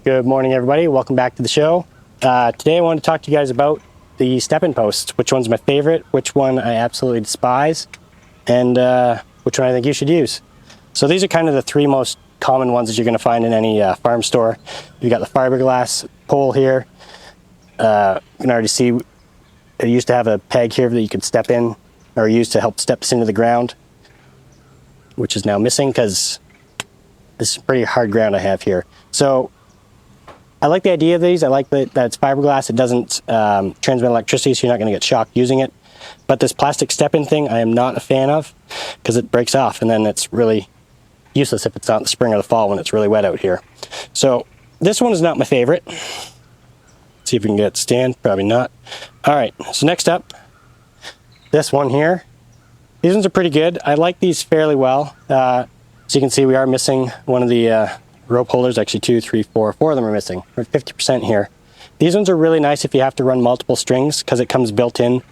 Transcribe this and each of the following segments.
Good morning, everybody. Welcome back to the show. Today I want to talk to you guys about the step-in post. Which one's my favorite, which one I absolutely despise, and which one I think you should use. So these are kind of the three most common ones that you're going to find in any farm store. You've got the fiberglass pole here. You can already see it used to have a peg here that you could step in, or use to help step this into the ground, which is now missing because this is pretty hard ground I have here. So I like the idea of these. I like that it's fiberglass. It doesn't transmit electricity, so you're not going to get shocked using it. But this plastic step-in thing, I am not a fan of because it breaks off, and then it's really useless if it's not in the spring or the fall when it's really wet out here. So this one is not my favorite. Let's see if we can get it to stand. Probably not. All right, so next up, this one here. These ones are pretty good. I like these fairly well. So you can see we are missing one of the rope holders. Actually 2, 3, 4 of them are missing. We're at 50% here. These ones are really nice if you have to run multiple strings because it comes built in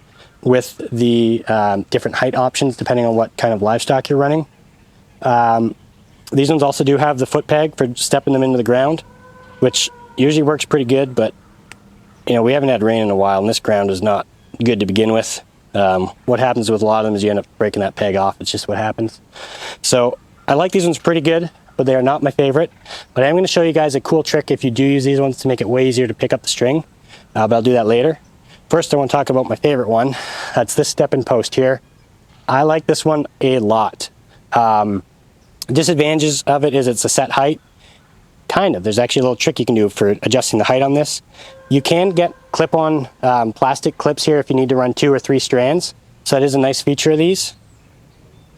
with the different height options depending on what kind of livestock you're running. These ones also do have the foot peg for stepping them into the ground, which usually works pretty good, but you know, we haven't had rain in a while and this ground is not good to begin with. What happens with a lot of them is you end up breaking that peg off. It's just what happens. So I like these ones pretty good, but they are not my favorite. But I'm going to show you guys a cool trick if you do use these ones to make it way easier to pick up the string. But I'll do that later. First, I want to talk about my favorite one. That's this step-in post here. I like this one a lot. Disadvantages of it is it's a set height. Kind of. There's actually a little trick you can do for adjusting the height on this. You can get clip-on plastic clips here if you need to run 2 or 3 strands. So that is a nice feature of these.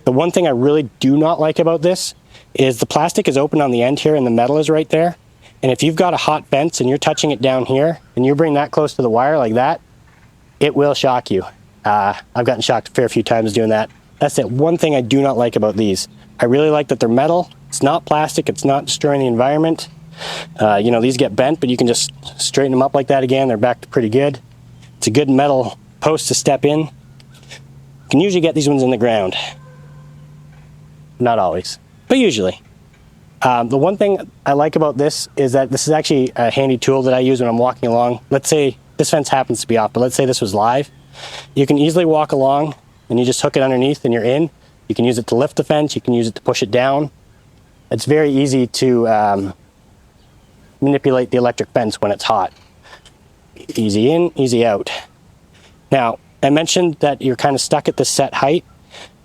The one thing I really do not like about this is the plastic is open on the end here and the metal is right there. And if you've got a hot fence and you're touching it down here and you bring that close to the wire like that, it will shock you. I've gotten shocked a fair few times doing that. That's the one thing I do not like about these. I really like that they're metal. It's not plastic. It's not destroying the environment. You know, these get bent, but you can just straighten them up like that again. They're back to pretty good. It's a good metal post to step in. You can usually get these ones in the ground. Not always, but usually. The one thing I like about this is that this is actually a handy tool that I use when I'm walking along. Let's say this fence happens to be off, but let's say this was live. You can easily walk along and you just hook it underneath and you're in. You can use it to lift the fence. You can use it to push it down. It's very easy to manipulate the electric fence when it's hot. Easy in, easy out. Now, I mentioned that you're kind of stuck at this set height,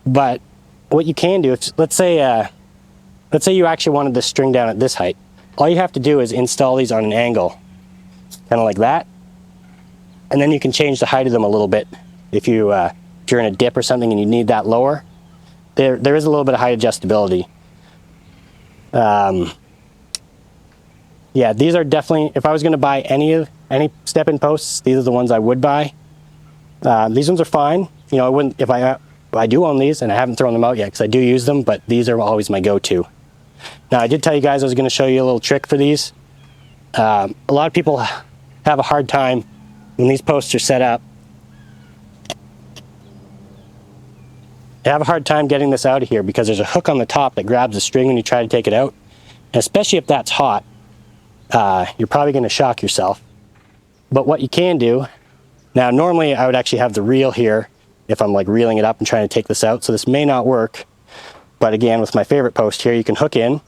but what you can do, if, let's say you actually wanted this string down at this height, all you have to do is install these on an angle, kind of like that, and then you can change the height of them a little bit. If you're in a dip or something and you need that lower, there is a little bit of height adjustability. Yeah, these are definitely, if I was going to buy any step-in posts, these are the ones I would buy. These ones are fine. You know, I wouldn't, if I do own these, and I haven't thrown them out yet because I do use them, but these are always my go-to. Now, I did tell you guys I was going to show you a little trick for these. A lot of people have a hard time when these posts are set up. They have a hard time getting this out of here because there's a hook on the top that grabs the string when you try to take it out. And especially if that's hot, you're probably going to shock yourself. But what you can do, now normally I would actually have the reel here if I'm like reeling it up and trying to take this out, so this may not work. But again, with my favorite post here, you can hook in,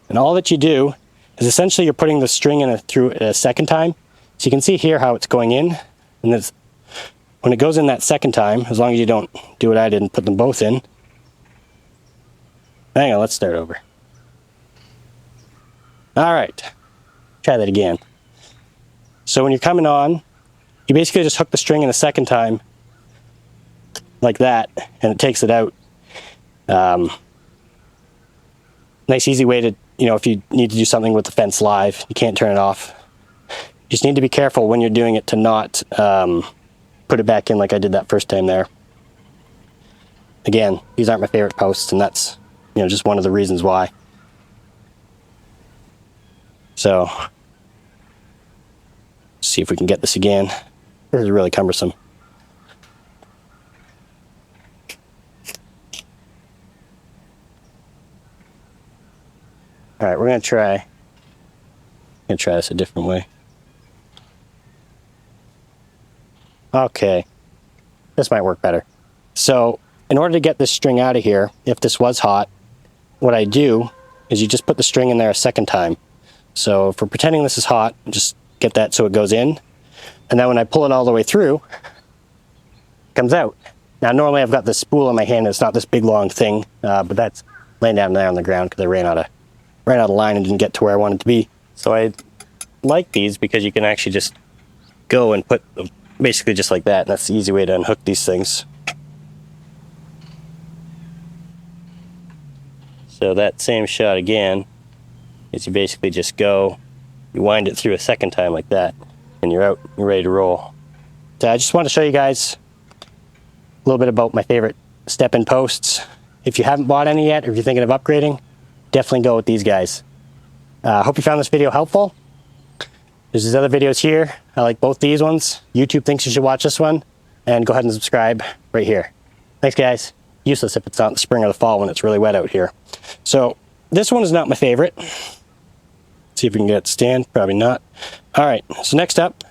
and all that you do is essentially you're putting the string in through a second time. So you can see here how it's going in, and when it goes in that second time, as long as you don't do what I did and put them both in. Hang on, let's start over. All right, try that again. So when you're coming on, you basically just hook the string in a second time, like that, and it takes it out. Nice easy way to, you know, if you need to do something with the fence live, you can't turn it off. You just need to be careful when you're doing it to not put it back in like I did that first time there. Again, these aren't my favorite posts, and that's, you know, just one of the reasons why. So, see if we can get this again. This is really cumbersome. All right, we're going to try gonna try this a different way. Okay, this might work better. So in order to get this string out of here, if this was hot, what I do is you just put the string in there a second time. So if we're pretending this is hot, just get that so it goes in. And then when I pull it all the way through, it comes out. Now normally I've got this spool in my hand, it's not this big long thing, but that's laying down there on the ground because I ran out of line and didn't get to where I wanted to be. So I like these because you can actually just go and put them basically just like that, and that's the easy way to unhook these things. So that same shot again is you basically just go, you wind it through a second time like that, and you're out, you're ready to roll. So I just want to show you guys a little bit about my favorite step-in posts. If you haven't bought any yet, or if you're thinking of upgrading, definitely go with these guys. I hope you found this video helpful. There's these other videos here. I like both these ones. YouTube thinks you should watch this one. And go ahead and subscribe right here. Thanks, guys. Useless if it's not in the spring or the fall when it's really wet out here. So this one is not my favorite. See if we can get it to stand. Probably not. All right, so next up,